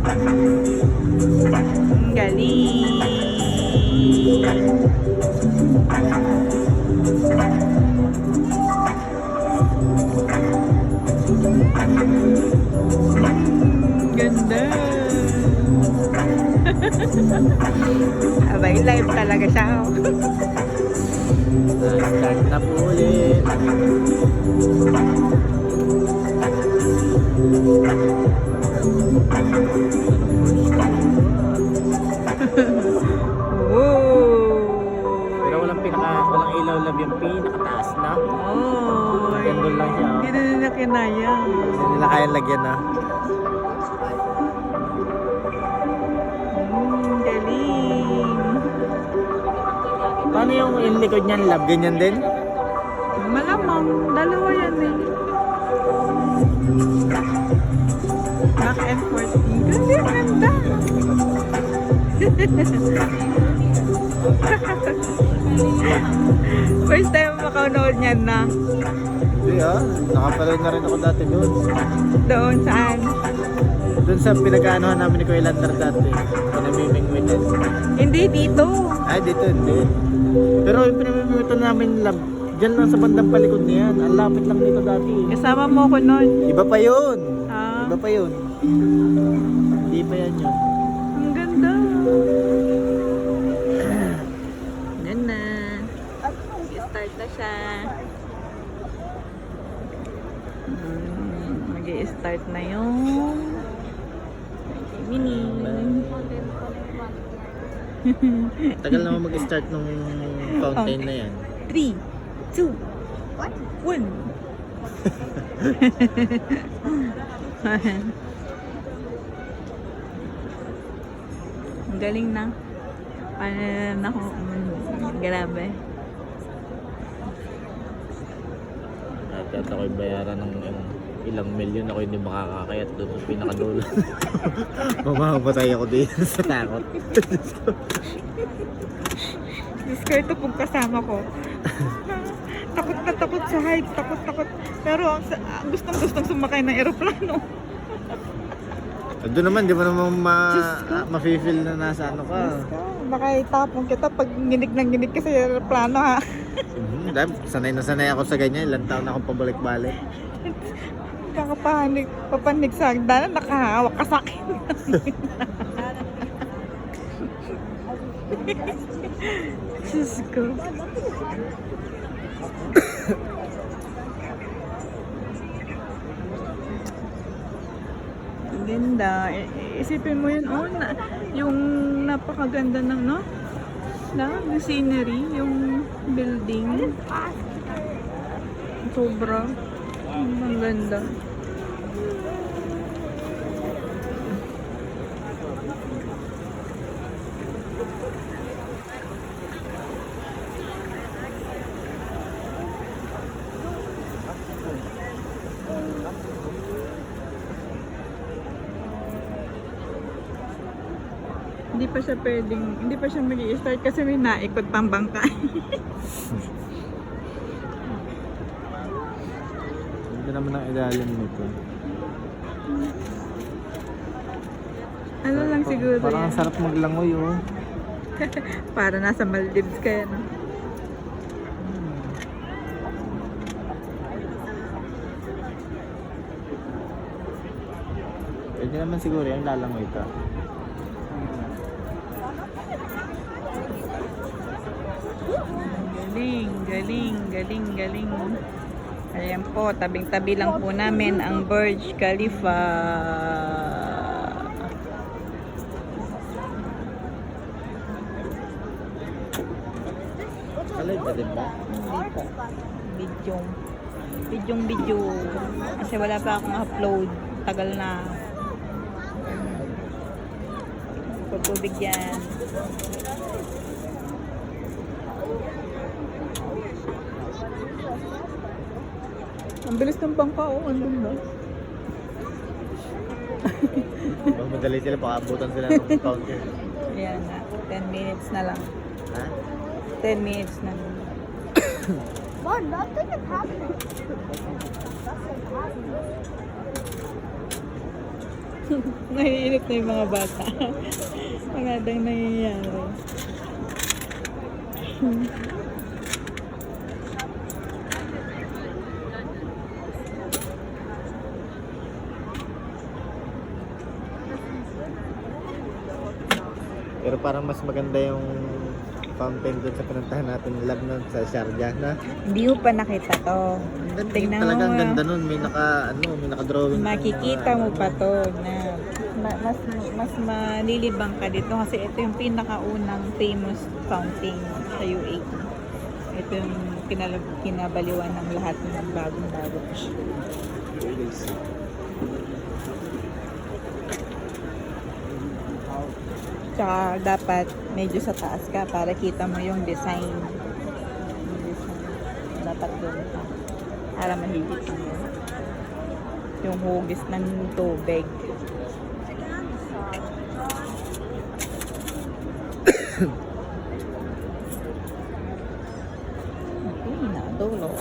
Ang galing. Ganda. Abay, live talaga siya. Start na po ulit. Pero walang ilaw lab yung pinakataas na. Oh, Gandun lang siya. hindi na nila kinaya. Hindi nila kaya lagyan na. Galing. Paano yung likod niyan lab? Ganyan din? Malamang, dalawa yan eh. Back and forth. Galing, ganda. First time makanood niyan na. Hindi nakapanood na rin ako dati doon. Doon saan? Doon sa pinag-aanohan namin ni Kuya Lander dati. Pinamimingwitan. Hindi dito. Ay, dito hindi. Pero yung pinamimingwitan namin lab, dyan lang sa bandang palikod niyan. Ang lapit lang dito dati. Kasama mo ko noon. Iba pa yun. Ah, Iba pa yun. Hindi pa yan yun. ang ganda. Yan na. Start na siya. Mag-i-start na yung mini. Tagal naman mag-start nung fountain na yan. 3, 2, 1. Ang galing na. Paano na ako? Grabe. At ako'y bayaran ng ilang milyon, ako hindi makakakayat doon sa pinakadulo. Mamamatay ako dito sa takot. Discarte pong kasama ko. Takot na takot sa height. Takot. Pero gustong sumakay ng eroplano. Doon naman, di mo naman Diyos ko. ma-feel na nasa ano ka. Baka itapon kita pag nginig ka sa eroplano ha. Dahil sanay na sanay ako sa ganyan, ilang taon na akong pabalik-balik. Papanig sa hagdanan, nakahawak ka sa akin. Diyos ko. Ganda. Isipin mo yun, yung napakaganda ng, no? Yung scenery, yung building. Sobra. Ang ganda. Hindi pa siya mag-i-start kasi may naikot pang bangka. Hindi naman ang ilalim nito. Ano lang siguro Parang ang yan. sarap maglangoy Para nasa Maldives kaya no. Pwede naman siguro yung lalangoy ka. Galing. Ayan po, tabing-tabi lang po namin ang Burj Khalifa. Alive ka din ba? Hindi po. Video. Kasi wala pa akong upload. Tagal na. Pagtubig yan. Ang bilis ng bangka, andun ba? Pag madali sila, pakaabutan sila ng counter. Ayan na, 10 minutes na lang. Ha? 10 minutes na. Mom, nothing is happening. Naiinip na yung mga bata. Wala daw nangyayari. Pero parang mas maganda yung fountain doon sa pinuntahan natin lab nun sa Sharjah na. Hindi ko pa nakita to. Ang ganda, Tingnan talaga mo, ang ganda nun. May naka-drawing. Makikita mo pa to na mas malilibang ka dito kasi ito yung pinakaunang famous fountain sa UAE. Ito yung kinabaliwan ng lahat ng bagong-bago. Tsaka dapat medyo sa taas ka para kita mo yung design. Yung design. Dapat doon ka. Para mahigit mo. Yung hugis ng tubig. Okay, na dulo.